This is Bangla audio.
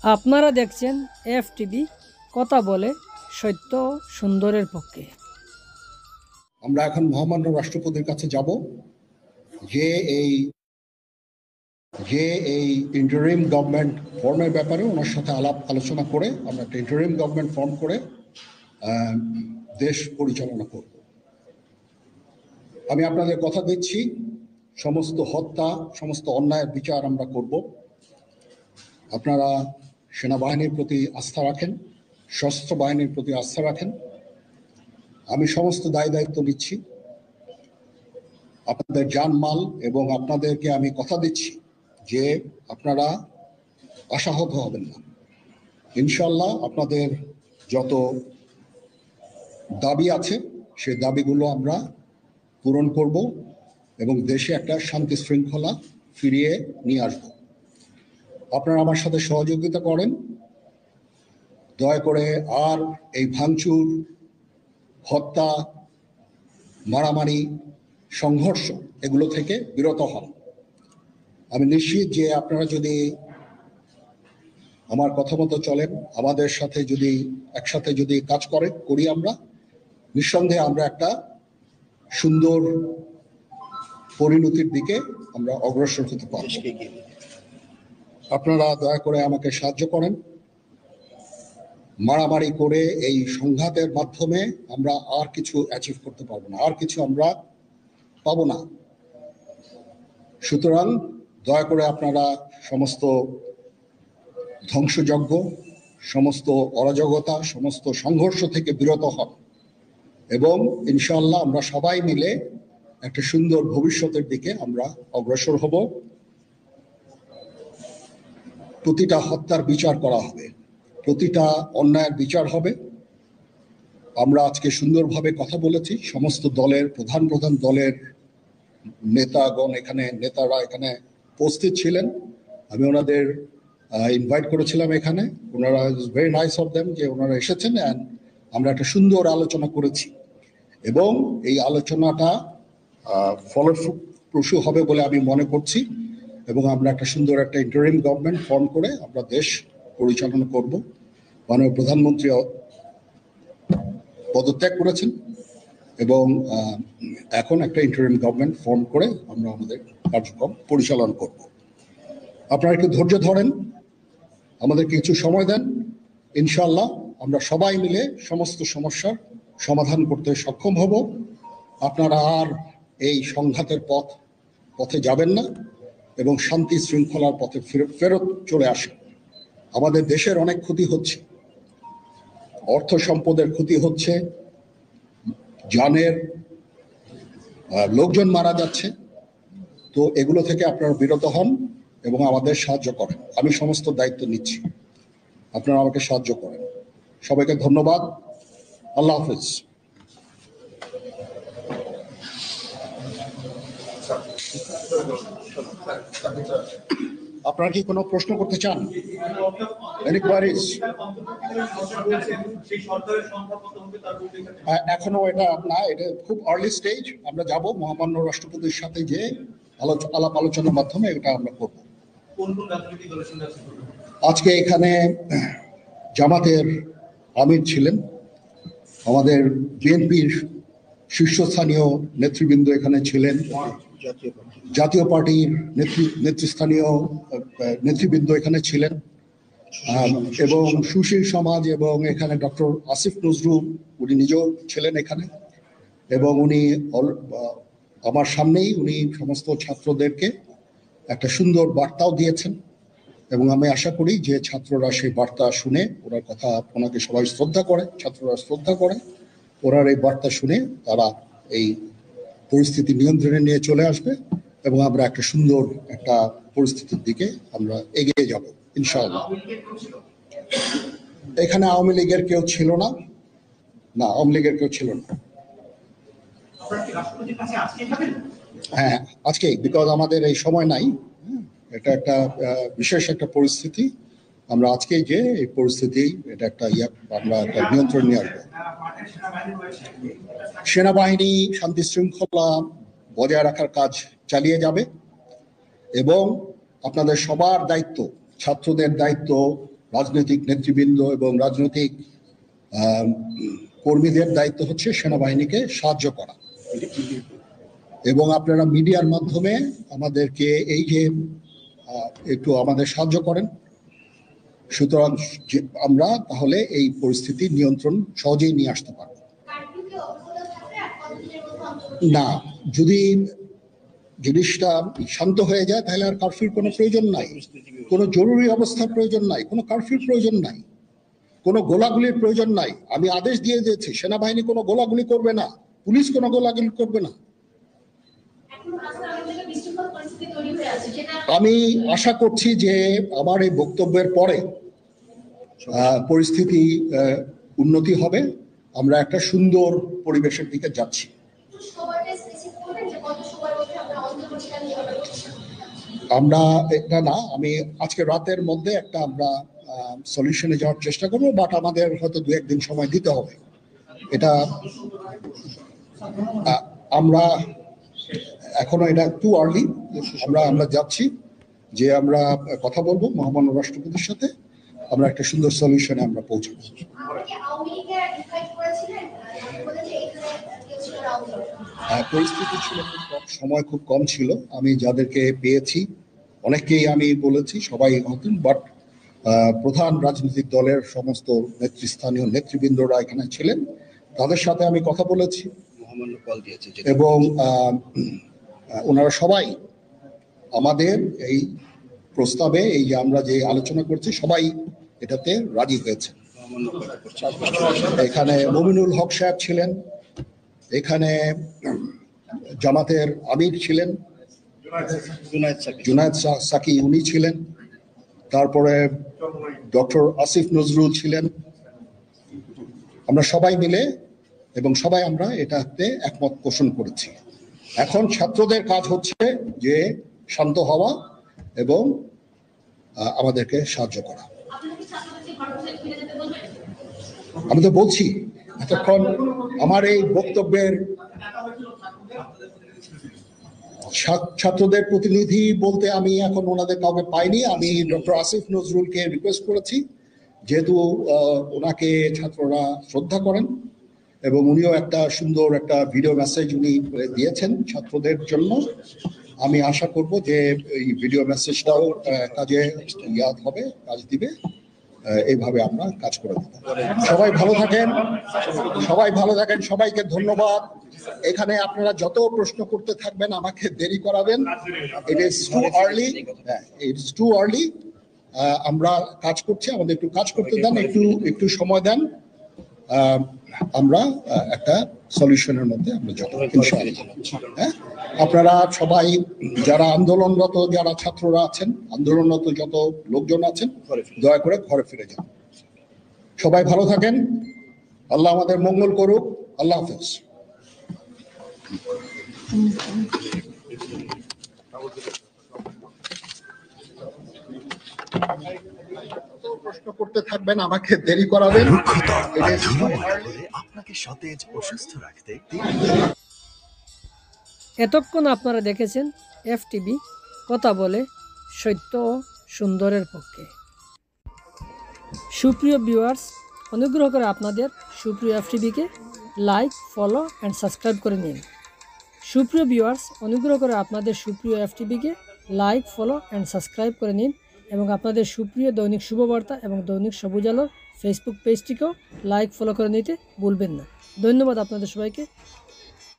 আপনারা দেখছেন এফটিভি, কথা বলে সত্য ও সুন্দরের পক্ষে। আমরা এখন মহামান্য রাষ্ট্রপতির কাছে যাব, যে এই ইন্টারিম গভর্নমেন্ট ফর্মের ব্যাপারে ওনার সাথে আলাপ আলোচনা করে আমরা একটা ইন্টারিম গভর্নমেন্ট ফর্ম করে দেশ পরিচালনা করব। আমি আপনাদের কথা দিচ্ছি, সমস্ত হত্যা, সমস্ত অন্যায়ের বিচার আমরা করব। আপনারা সেনাবাহিনীর প্রতি আস্থা রাখেন, সশস্ত্র বাহিনীর প্রতি আস্থা রাখেন। আমি সমস্ত দায়িত্ব নিচ্ছি, আপনাদের জানমাল, এবং আপনাদেরকে আমি কথা দিচ্ছি যে আপনারা আশাহত হবেন না। ইনশাল্লাহ আপনাদের যত দাবি আছে সেই দাবিগুলো আমরা পূরণ করব এবং দেশে একটা শান্তি শৃঙ্খলা ফিরিয়ে নিয়ে আসব। আপনারা আমার সাথে সহযোগিতা করেন, দয়া করে আর এই ভাঙচুর, হত্যা, মারামারি, সংঘর্ষ এগুলো থেকে বিরত হন। আমি নিশ্চিত যে আপনারা যদি আমার কথা মতো চলেন, আমাদের সাথে যদি একসাথে যদি কাজ করি আমরা, নিঃসন্দেহে আমরা একটা সুন্দর পরিণতির দিকে আমরা অগ্রসর হতে পারব। আপনারা দয়া করে আমাকে সাহায্য করেন। মারামারি করে এই সংঘাতের মাধ্যমে আমরা আর কিছু অ্যাচিভ করতে পারবো না, আর কিছু আমরা পাবো না। সুতরাং দয়া করে আপনারা সমস্ত ধ্বংসযজ্ঞ, সমস্ত অরাজকতা, সমস্ত সংঘর্ষ থেকে বিরত হন এবং ইনশাআল্লাহ আমরা সবাই মিলে একটা সুন্দর ভবিষ্যতের দিকে আমরা অগ্রসর হব। প্রতিটা হত্যার বিচার করা হবে, প্রতিটা অন্যায়ের বিচার হবে। আমরা আজকে সুন্দরভাবে কথা বলেছি, সমস্ত দলের প্রধান দলের নেতারা এখানে উপস্থিত ছিলেন। আমি ওনাদের ইনভাইট করেছিলাম এখানে, ওনারা ভেরি নাইস অফ দেম যে ওনারা এসেছেন, অ্যান্ড আমরা একটা সুন্দর আলোচনা করেছি এবং এই আলোচনাটা ফলপ্রসূ হবে বলে আমি মনে করছি এবং আমরা একটা সুন্দর একটা ইন্টারিম গভর্নমেন্ট ফর্ম করে আমরা দেশ পরিচালনা করব। মাননীয় প্রধানমন্ত্রী পদত্যাগ করেছেন এবং এখন একটা ইন্টারিম গভর্নমেন্ট ফর্ম করে আমরা আমাদের কার্যক্রম পরিচালনা করব। আপনারা একটু ধৈর্য ধরেন, আমাদের কিছু সময় দেন, ইনশাআল্লাহ আমরা সবাই মিলে সমস্ত সমস্যার সমাধান করতে সক্ষম হব। আপনারা আর এই সংঘাতের পথে যাবেন না এবং শান্তি শৃঙ্খলার পথে ফেরত চলে আসেন। আমাদের দেশের অনেক ক্ষতি হচ্ছে, অর্থ সম্পদের ক্ষতি হচ্ছে, জানের লোকজন মারা যাচ্ছে। তো এগুলো থেকে আপনারা বিরত হন এবং আমাদের সাহায্য করেন। আমি সমস্ত দায়িত্ব নিচ্ছি, আপনারা আমাকে সাহায্য করেন। সবাইকে ধন্যবাদ। আল্লাহ হাফিজ। আপনারা কি কোনো প্রশ্ন করতে চান? এখনো এটা না, এটা খুব আর্লি স্টেজ। আমরা যাব মহামান্য রাষ্ট্রপতির সাথে যে আলাপ আলোচনার মাধ্যমে এটা আমরা করব। আজকে এখানে জামাতের আমির ছিলেন, আমাদের বিএনপির শীর্ষস্থানীয় নেতৃবৃন্দ এখানে ছিলেন, জাতীয় পার্টির নেতৃস্থানীয় নেতৃবৃন্দ এখানে ছিলেন এবং সুশীল সমাজ, এবং এখানে ডক্টর আসিফ নজরুল উনি নিজেও ছিলেন এখানে, এবং উনি আমার সামনেই উনি সমস্ত ছাত্রদেরকে একটা সুন্দর বার্তাও দিয়েছেন এবং আমি আশা করি যে ছাত্ররা সেই বার্তা শুনে ওনার কথা, ওনাকে সবাই শ্রদ্ধা করে, ছাত্ররা শ্রদ্ধা করে, ওনার এই বার্তা শুনে তারা এই পরিস্থিতি নিয়ন্ত্রণে নিয়ে চলে আসবে এবং আমরা একটা সুন্দর একটা পরিস্থিতির দিকে আমরা এগিয়ে যাব ইনশাআল্লাহ। এখানে আওয়ামী লীগের কেউ ছিল না, আওয়ামী লীগের কেউ ছিল না। হ্যাঁ, আজকেই, বিকজ আমাদের এই সময় নাই, এটা একটা বিশেষ একটা পরিস্থিতি। আমরা আজকেই যে এই পরিস্থিতি, এটা একটা আমরা একটা নিয়ন্ত্রণ নিয়ে আসবো। সেনাবাহিনী শান্তি শৃঙ্খলা বজায় রাখার কাজ চালিয়ে যাবে এবং আপনাদের সবার দায়িত্ব, ছাত্রদের দায়িত্ব, রাজনৈতিক নেতৃবৃন্দ এবং রাজনৈতিক কর্মীদের দায়িত্ব হচ্ছে সেনাবাহিনীকে সাহায্য করা। এবং আপনারা মিডিয়ার মাধ্যমে আমাদেরকে এই যে একটু আমাদের সাহায্য করেন, সুতরাং আমরা তাহলে এই পরিস্থিতি নিয়ন্ত্রণ সহজেই নিয়ে আসতে পারব। না, যদি জিনিসটা শান্ত হয়ে যায় তাহলে আর কারফিউর কোনো প্রয়োজন নাই, কোনো জরুরি অবস্থার প্রয়োজন নাই, কোনো কারফিউর প্রয়োজন নাই, কোনো গোলাগুলির প্রয়োজন নাই। আমি আদেশ দিয়ে দিয়েছি সেনাবাহিনী কোনো গোলাগুলি করবে না, পুলিশ কোনো গোলাগুলি করবে না। আমি আশা করছি যে আমার এই বক্তব্যের পরে পরিস্থিতি উন্নতি হবে, আমরা একটা সুন্দর পরিবেশের দিকে যাচ্ছি। আমরা এটা না, আমি আজকে রাতের মধ্যে একটা আমরা সলিউশনে যাওয়ার চেষ্টা করবো, বাট আমাদের হয়তো 2-1 দিন সময় দিতে হবে। এটা আমরা এখনো এটা টু আর্লি, আমরা যাচ্ছি যে আমরা কথা বলবো মহামান্য রাষ্ট্রপতির সাথে, আমরা একটা সুন্দর সলিউশনে আমরা পৌঁছাবো। পরিস্থিতি ছিল খুব কম, সময় খুব কম ছিল। আমি যাদেরকে পেয়েছি অনেককেই আমি বলেছি, সবাই হতেন, বাট প্রধান রাজনৈতিক দলের সমস্ত নেতৃস্থানীয় নেতৃবৃন্দরা এখানে ছিলেন, তাদের সাথে আমি কথা বলেছি এবং ওনারা সবাই আমাদের এই প্রস্তাবে, এই যে আমরা যে আলোচনা করছি, সবাই এটাতে রাজি হয়েছে। এখানে মমিনুল হক সাহেব ছিলেন, এখানে জামাতের আমির ছিলেন, জুনায়েদ সাকি উনি ছিলেন, তারপরে ডক্টর আসিফ নজরুল ছিলেন। আমরা সবাই মিলে এবং সবাই আমরা এটাতে একমত পোষণ করেছি। এখন ছাত্রদের কাজ হচ্ছে যে শান্ত হওয়া এবং আমাদেরকে সাহায্য করা। আমি তো বলছি এতক্ষণ আমার এই বক্তব্যের ছাত্রদের প্রতিনিধি বলতে আমি এখন ওনাদের কাউকে পাইনি। আমি ডক্টর আসিফ নজরুলকে রিকোয়েস্ট করেছি, যেহেতু ওনাকে ছাত্ররা শ্রদ্ধা করেন এবং উনিও একটা সুন্দর একটা ভিডিও মেসেজ উনি দিয়েছেন ছাত্রদের জন্য। আমি আশা করব যে এই ভিডিও মেসেজটাও কাজে হবে, কাজ দিবে। এইভাবে আমরা কাজ করে দেব। সবাই ভালো থাকেন, সবাই ভালো থাকেন, সবাইকে ধন্যবাদ। এখানে আপনারা যত প্রশ্ন করতে থাকবেন আমাকে দেরি করাবেন। It is too early, it's too early. আমরা কাজ করছি, আমাদের একটু কাজ করতে দেন, একটু সময় দেন। আমরা একটা সলিউশনের মধ্যে আমরা যাব ইনশাআল্লাহ। হ্যাঁ, আপনারা সবাই যারা আন্দোলনরত, যারা ছাত্ররা আছেন, আন্দোলনরত যত লোকজন আছেন, দয়া করে ঘরে ফিরে যান। সবাই ভালো থাকেন, আল্লাহ আমাদের মঙ্গল করুক। আল্লাহ হাফেজ। প্রশ্ন করতে থাকবেন, আমাকে দেরি করাবেন। আপনাকে সতেজ ও সুস্থ রাখতে এতক্ষণ আপনারা দেখেছেন এফটিভি কথা বলে সত্য ও সুন্দরের পক্ষে। সুপ্রিয় ভিউয়ার্স, অনুগ্রহ করে আপনাদের সুপ্রিয় এফটিভিকে লাইক, ফলো অ্যান্ড সাবস্ক্রাইব করে নিন। সুপ্রিয় ভিউয়ার্স, অনুগ্রহ করে আপনাদের সুপ্রিয় এফটিভিকে লাইক, ফলো অ্যান্ড সাবস্ক্রাইব করে নিন এবং আপনাদের সুপ্রিয় দৈনিক শুভবার্তা এবং দৈনিক সবুজ আলোর ফেসবুক পেজটিকেও লাইক, ফলো করে নিতে ভুলবেন না। ধন্যবাদ আপনাদের সবাইকে।